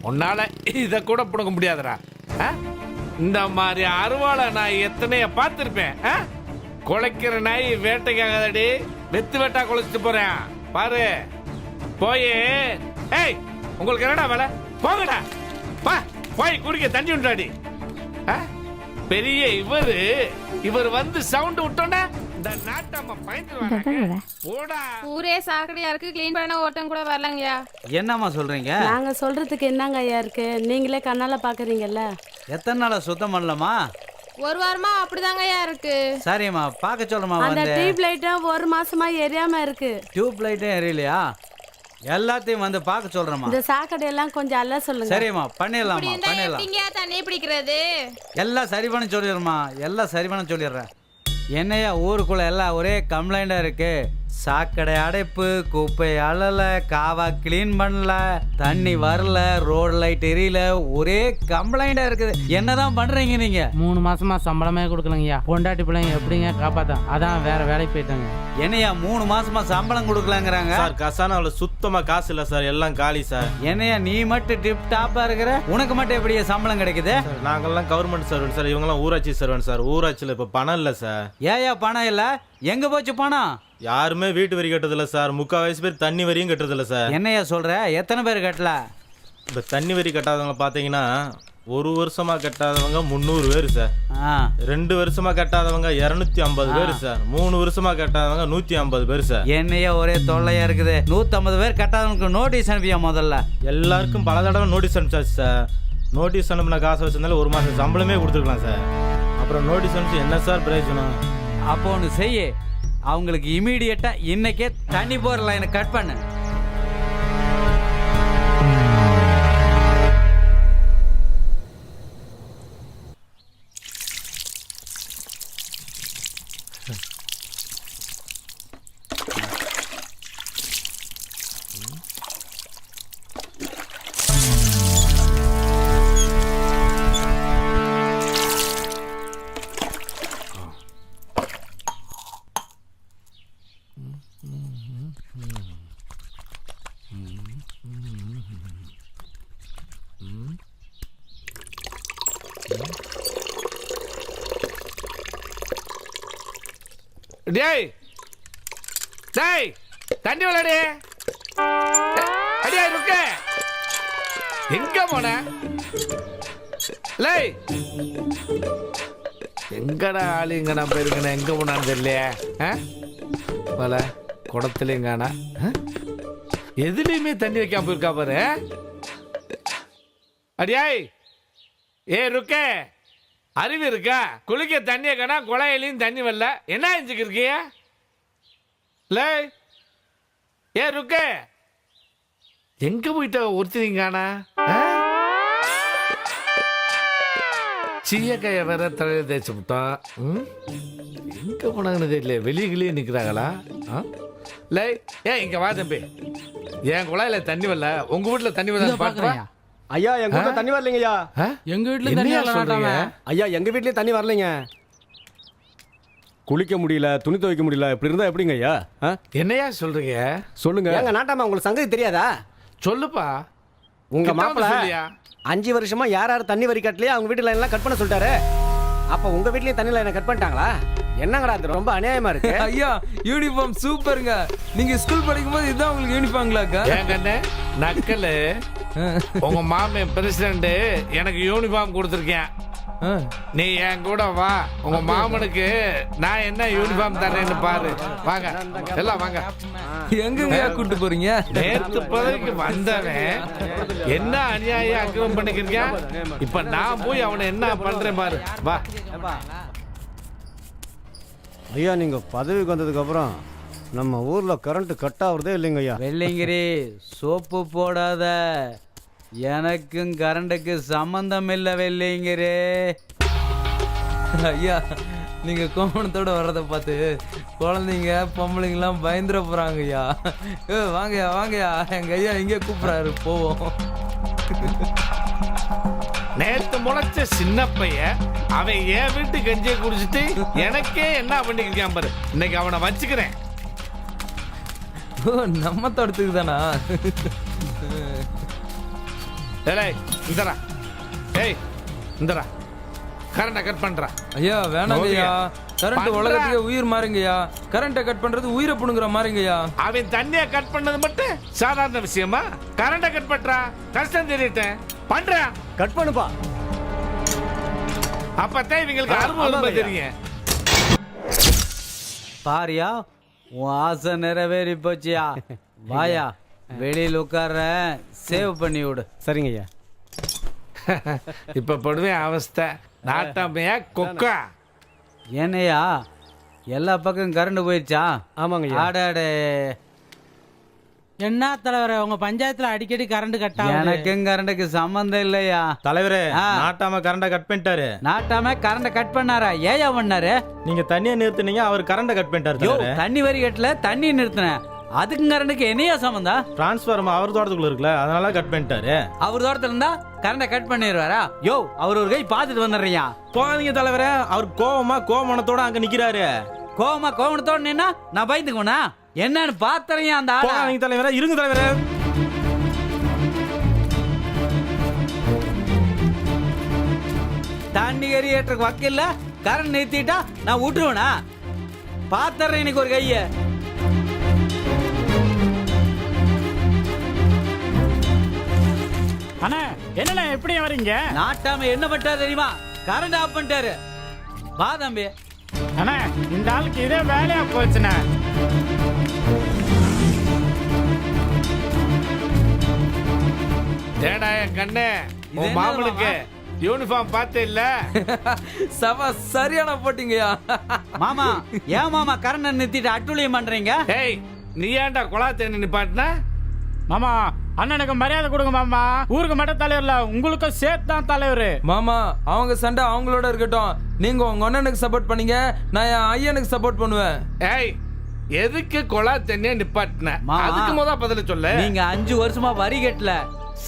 உன்னால இத கூட புடுங்க முடியாதுடா. இந்த மாதிரி அருவாளை நான் எத்தனைய பார்த்திருப்பேன். குலைக்கிற நாய் வேட்டைக்காகதடி, வெத்து வெட்டா குலைச்சிட்டு போறேன் பாரு. போய் ஏய் உங்களுக்கு என்னடா வேலை? போங்கடா, போய் குடிக்க தண்ணி உண்டாடி. பெரிய இவர் வந்து சவுண்ட் விட்டோன்னா இந்த நாட்டம்மா பயந்துருவாங்க. போடா, ஊரே சாக்கடையா இருக்கு, க்ளீன் பண்ண ஓட்டம் கூட வரலங்கய்யா. என்னம்மா சொல்றீங்க? நாங்க சொல்றதுக்கு என்னங்க ஐயா இருக்கு, நீங்களே கண்ணால பாக்குறீங்கல்ல. எத்தனை நாளா சுத்தம் பண்ணலாமா? ஒரு வாரமா அப்படிதாங்கய்யா இருக்கு. சரிம்மா, பார்க்க சொல்றமா. அந்த டியூப் லைட்டும் ஒரு மாசமா எரியாம இருக்கு. டியூப் லைட்டும் எரியலையா? எல்லாத்தையும் வந்து பார்க்க சொல்றமா. இந்த சாக்கடை எல்லாம் கொஞ்சம் அல்ல சொல்லுங்க. சரிம்மா, பண்ணிடலாமா, பண்ணிடலாம். எப்படிங்கயா தண்ணி பிடிக்கிறது? எல்லாம் சரி பண்ண சொல்லிடுறமா, எல்லாம் சரி பண்ண சொல்லிடுறேன். என்னையா ஊருக்குள்ள எல்லாம் ஒரே கம்ப்ளைண்டா இருக்கு. சாக்கடை அடைப்பு, குப்பை அழல, காவா கிளீன் பண்ணல, தண்ணி வரல, ரோடு லைட் எரியல, ஒரே கம்ப்ளைண்டா இருக்குது. என்னதான் பண்றீங்க நீங்க? 3 மாசமா சம்பளமே கொடுக்கலங்கய்யா. பொண்டாட்டி பிள்ளைங்க எப்படிங்க காப்பாத்த? அதான் வேற வேலைக்கு போயிட்டாங்க. என்னையா 3 மாசமா சம்பளம் கொடுக்கலாங்கிறாங்க? சார் கசானால சுத்தமா காசு இல்ல சார், எல்லாம் காலி சார். என்னையா நீ மட்டும் டிப் டாப்பா இருக்கிற, உனக்கு மட்டும் எப்படியா சம்பளம் கிடைக்குது? நாங்கெல்லாம் கவர்மெண்ட் சர்வெண்ட் சார், இவங்கெல்லாம் ஊராட்சி சர்வெண்ட் சார். ஊராட்சியில இப்ப பணம் இல்ல சார். ஏயா பணம் இல்ல? எங்க போச்சு பணம்? யாருமே வீட்டு வரி கட்டுறதில்ல சார். 3/4 பேர் தண்ணி வரியும் கட்டுறதில்ல சார். என்னையா சொல்ற? எத்தனை பேர் கட்டல? இப்ப தண்ணி வரி கட்டாதவங்க பாத்தீங்கன்னா 1 வருஷமா கட்டாதவங்க 300 பேர் சார். 2 வருஷமா கட்டாதவங்க 250 பேர் சார். 3 வருஷமா கட்டாதவங்க 150 பேர் சார். என்னையா ஒரே தொல்லையா இருக்குது. 150 பேர் கட்டாதவங்களுக்கு நோட்டீஸ் அனுப்பியா? முதல்ல எல்லாருக்கும் பல தடவை நோட்டீஸ் அனுப்பிச்சாச்சு சார். நோட்டீஸ் அனுப்பின காசு வச்சிருந்தாலும் 1 மாசம் சம்பளமே கொடுத்துருக்கலாம் சார். அப்புறம் நோட்டீஸ் அனுப்பிச்சு என்ன சார் பிரயோஜனம்? அப்போ ஒன்று செய்ய, அவங்களுக்கு இமீடியட்டா இன்னைக்கே தண்ணி போற லைனை கட் பண்ணு. டேய் டேய் தண்ணி விளையாடு. அடியா இருக்க எங்க போன? லே எங்கடா ஆளு எங்கடா போயிருக்கேன், எங்க போனான்னு தெரியலையே. பல குடத்துலையும் காணா, எதுலையுமே தண்ணி வைக்காம போயிருக்கா பாரு. அடியாய் ஏ ருக்க, அறிவு இருக்கா? குளிக்க தண்ணியை காணா, குழாயிலையும் தண்ணி வரல. என்ன செஞ்சுக்கு இருக்கிய? ஏ ருக்க, எங்க போயிட்ட ஒருத்தரிங்க காணா? சீயக்காய வேற தலையில தேய்ச்சி விட்டான். எங்க போனாங்கன்னு தெரியல. வெளியே நிக்கிறாங்களா? லே ஏன் இங்க வா தம்பி. என் குழாயில தண்ணி வரல, உங்க வீட்டுல தண்ணி வரல பாக்குறேன். ஐயா எங்க வீட்டுல தண்ணி வரலைங்கய்யா. எங்க வீட்டுல தண்ணி வரல. ஐயா எங்க வீட்லயும் தண்ணி வரலைங்க. குளிக்க முடியல, துணி துவைக்க முடியல. இப்படி இருந்தா எப்படிங்க ஐயா? என்னையா சொல்றீங்க? சொல்லுங்க. எங்க நாட்டாம உங்களுக்கு சங்கதி தெரியாதா? சொல்லுப்பா. உங்க மாப்பிள்ள 5 வருஷமா யார் தண்ணி வரி கட்டலையே அவங்க வீட்டு லைன் எல்லாம் கட் பண்ண சொல்லிட்டாரு. அப்ப உங்க வீட்லயும் தண்ணி லைனை கட் பண்ணிட்டாங்களா? என்னங்கடா இது ரொம்ப அநியாயமா இருக்கு. ஐயா யூனிஃபார்ம் சூப்பருங்க. நீங்க ஸ்கூல் படிக்கும் போது இதுதான் உங்களுக்கு யூனிஃபார்ம்ங்களாக்கா? ஏங்கண்ணே நக்கலு, உங்க மாமன் பிரசிடண்ட் எனக்கு யூனிஃபார்ம் கொடுத்துருக்கேன். நீ என் கூட வா, உங்க மாமனுக்கு நான் என்ன யூனிஃபார்ம் தரேன்னு பாரு. வாங்க எல்லாம் வாங்க. எங்க கூட்டு போறீங்க? நேற்று பதவிக்கு வந்தவன் என்ன அநியாயம் அக்கிரமம் பண்ணிக்கிறீங்க. இப்ப நான் போய் அவனை என்ன பண்றேன் பாரு. வா ஐயா, நீங்க பதவிக்கு வந்ததுக்கு அப்புறம் நம்ம ஊர்ல கரண்ட் கட் ஆகுறதே இல்லைங்க ஐயா. வெள்ளிங்கிரி சோப்பு போடாத, எனக்கும் கரண்ட்டுக்கு சம்பந்தம் இல்லை வெள்ளிங்கிரி. ஐயா நீங்க கோமணத்தோட வர்றதை பார்த்து குழந்தைங்க பொம்பளைங்கெல்லாம் பயந்துட போறாங்க ஐயா. வாங்கயா வாங்கயா, எங்க ஐயா இங்கே கூப்பிடுறாரு, போவோம். நேத்து முளைச்ச சின்ன பையன் அவன் என் வீட்டு கஞ்சியை குடிச்சிட்டு எனக்கே என்ன பண்ணிருக்கான் பாரு. இன்னைக்கு அவனை வச்சுக்கிறேன். நம்ம தோட்டத்துக்கு தானா? ஏய் இந்தரா, ஏய் இந்தரா, கரண்ட கட் பண்றா. ஐயா வேணாங்க ஐயா, கரண்ட் பண்றா. உலகத்துக்கே உயிர் மாறுங்கய்யா. கரண்ட்டை கட் பண்றது உயிரை புடுங்குற மாதிரிங்கய்யா. அவன் தண்ணிய கட் பண்ணது மட்டும் சாதாரண விஷயமா? கரண்ட கட் பண்றா, கஷ்டம் தெரியிட்டேன் பண்றா. கட் பண்ணுப்பா. அப்பதான் இவங்களுக்கு அனுபவம் தெரியும். பாரியா உன் ஆசை நிறைவேறி போச்சியா. வாயா வெளியில் உட்கார சேவ் பண்ணி விடு. சரிங்க ஐயா. இப்ப படுவேன் அவஸ்தை. நாட்டாமையா கொக்கா. ஏனையா எல்லா பக்கம் கரண்ட் போயிடுச்சா? ஆமாங்க ஐயா. ஆடாடே, என்ன தலைவரே உங்க பஞ்சாயத்துல அடிக்கடி கரண்ட் கட் ஆகுது. எனக்கும் கரண்ட்டுக்கு சம்பந்தம் இல்லையா. தலைவரே ஆ. நாட்டாம கரண்ட கட் பண்ணிட்டாரு. நாட்டாம கரண்ட கட் பண்ணாரா? ஏயா பண்ணாரு? நீங்க தண்ணியை நிறுத்துனீங்க, அவர் கரண்ட கட் பண்ணிட்டாரு யோ, தலைவரே. தண்ணி வரி கட்டல, தண்ணி நிறுத்தினேன். அதுக்கும் கரண்ட்டுக்கு என்னையா சம்பந்தம்? டிரான்ஸ்ஃபார்மர் அவர் தோட்டத்துக்குள்ள இருக்குல்ல, அதனால கட் பண்ணிட்டாரு. அவர் தூரத்துல இருந்தா கரண்ட கட் பண்ணிடுவாரா? யோ, அவர் ஒரு கை பார்த்துட்டு வந்துடுறியா? போகாதீங்க தலைவரே, அவர் கோவணத்தோட அங்க நிக்கிறாரு. கோவணத்தோட நின்னா நான் பயந்துக்குவனா? என்னன்னு பாத்துறியா அந்த ஆளை? போகாதீங்க தலைவரே, இருங்க தலைவரே. தண்ணி ஏற்றுக்கு வக்கில்ல, கரண்ட் நிறுத்திட்டா நான் விட்டுருவேனா? பாத்துறேன் இன்னைக்கு ஒரு கைய. அண்ணா என்னண்ணா எப்படி வரீங்க? நாட்டாம என்ன பண்ணிட்டாரு தெரியுமா? கரண்ட் ஆஃப் பண்ணிட்டாரு. வா தம்பி. அண்ணா இந்த ஆளுக்கு இதே வேலையா போச்சுண்ணா. ஏடா என் கண்ணே, இது உன் என்ன மாமனுக்கு யூனிஃபார்ம் பார்த்தே இல்ல? சவா சரியான போட்டீங்கய்யா. மாமா, ஏன் மாமா கரண்ட் நிறுத்திட்டு அட்டுழியம் பண்றீங்க? ஏய், நீ ஏன்டா குழா தண்ணி நிப்பாட்டினா? மாமா அண்ணனுக்கு மரியாதை கொடுங்க மாமா. ஊருக்கு மட்டும் தலைவர்ல, உங்களுக்கும் சேர்த்து தான் தலைவர். மாமா அவங்க சண்டை அவங்களோட இருக்கட்டும். நீங்க உங்க அண்ணனுக்கு சப்போர்ட் பண்ணீங்க, நான் என் ஐயனுக்கு சப்போர்ட் பண்ணுவேன். ஏய், எதுக்கு குழா தண்ணிய நிப்பாட்டின? மாமா, அதுக்கு முத பதில சொல்ல. நீங்க 5 வருஷமா வரி கட்டல,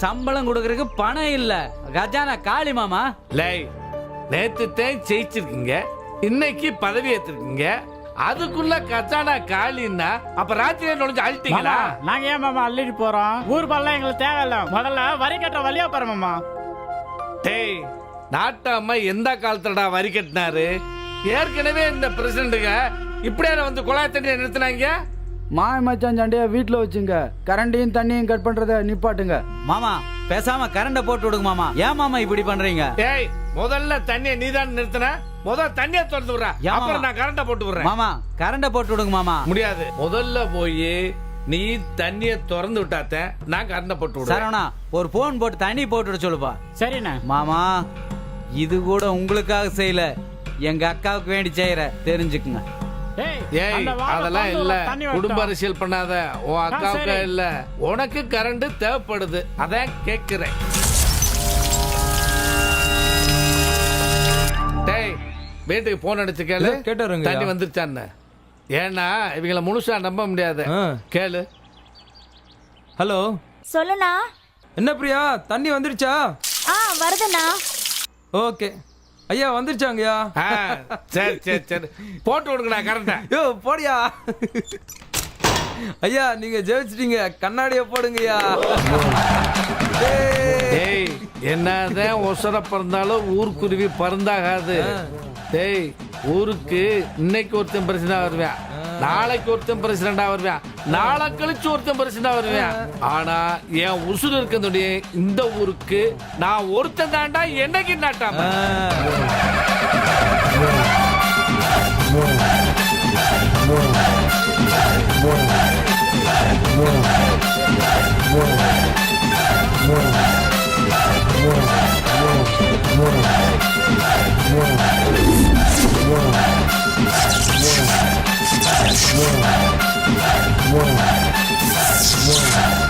சம்பளம் கொடுக்கறதுக்கு பணம் இல்ல, கஜானா காலி மாமா. லேய், நேத்துதான் ஜெயிச்சிருக்கீங்க, இன்னைக்கு பதவி ஏத்திருக்கீங்க, அதுக்குள்ள கச்சானா காலின்னா அப்ப ராத்திரியே நுழைஞ்சு அழுத்தீங்களா? நாங்க ஏன் மாமா அள்ளிட்டு போறோம்? ஊர் பல்ல எங்களுக்கு தேவையில்ல. முதல்ல வரி கட்ட வழியா பாரு மாமா. டேய், நாட்டாம எந்த காலத்துலடா வரி கட்டினாரு? ஏற்கனவே இந்த பிரசிடண்ட்டுங்க இப்படியே வந்து குழாய் தண்ணியை நிறுத்தினாங்க. மாய மச்சான் சண்டையா வீட்டுல வச்சுங்க, கரண்டையும் தண்ணியும் கட் பண்றத நிப்பாட்டுங்க. மாமா பேசாம கரண்ட போட்டு விடுங்க மாமா. ஏன் மாமா இப்படி பண்றீங்க? ஏய், முதல்ல தண்ணியை நீதான் நிறுத்தின, முதல்ல தண்ணியை திறந்து விடுற, ஏன் அப்புறம் மாமா? நான் கரண்ட போட்டு விடுறேன். மாமா கரண்ட போட்டு விடுங்க மாமா. முடியாது, முதல்ல போய் நீ தண்ணியை திறந்து விட்டாத்தேன் நான் கரண்ட போட்டு விடுறேன். சரவணா, ஒரு போன் போட்டு தண்ணி போட்டு விட சொல்லுப்பா. சரிண்ணா. மாமா, இது கூட உங்களுக்காக செய்யல, எங்க அக்காவுக்கு வேண்டி செய்யற, தெரிஞ்சுக்குங்க. ஏய், அதெல்லாம் இல்ல, குடும்ப அரசியல் பண்ணாத. உன் அக்காவுக்கு இல்ல, உனக்கு கரண்ட் தேவைப்படுது, அதான் கேக்குறேன். டேய், வீட்டுக்கு போன் அடிச்சு கேளு, கேட்டாருங்க. தண்ணி வந்துருச்சான்னு. ஏன்னா இவங்கள முழுசா நம்ப முடியாது. கேளு. ஹலோ சொல்லுண்ணா. என்ன பிரியா, தண்ணி வந்துருச்சா? வருதுண்ணா. ஓகே ஐயா, வந்துருச்சாங்கய்யா. சரி சரி சரி, போட்டு விடுங்கடா கரண்ட. யோ போடியா. ஐயா நீங்க ஜெயிச்சிட்டீங்க, கண்ணாடிய போடுங்கய்யா. டேய், என்னதான் ஒசர பறந்தாலும் ஊர்க்குருவி பறந்தாகாது. டேய், ஊருக்கு இன்னைக்கு ஒருத்தன் பிரசிடண்டா வருவேன், நாளைக்கு ஒருத்தன் பிரசிடண்டா வருவேன், நாளை கழிச்சு ஒருத்தன் பிரசிடண்டா வருவேன். ஆனா என் உசுறு இருக்கக்கூடிய இந்த ஊருக்கு நான் ஒருத்தன் தாண்டா என்னைக்கு நாட்டாம. Whoa.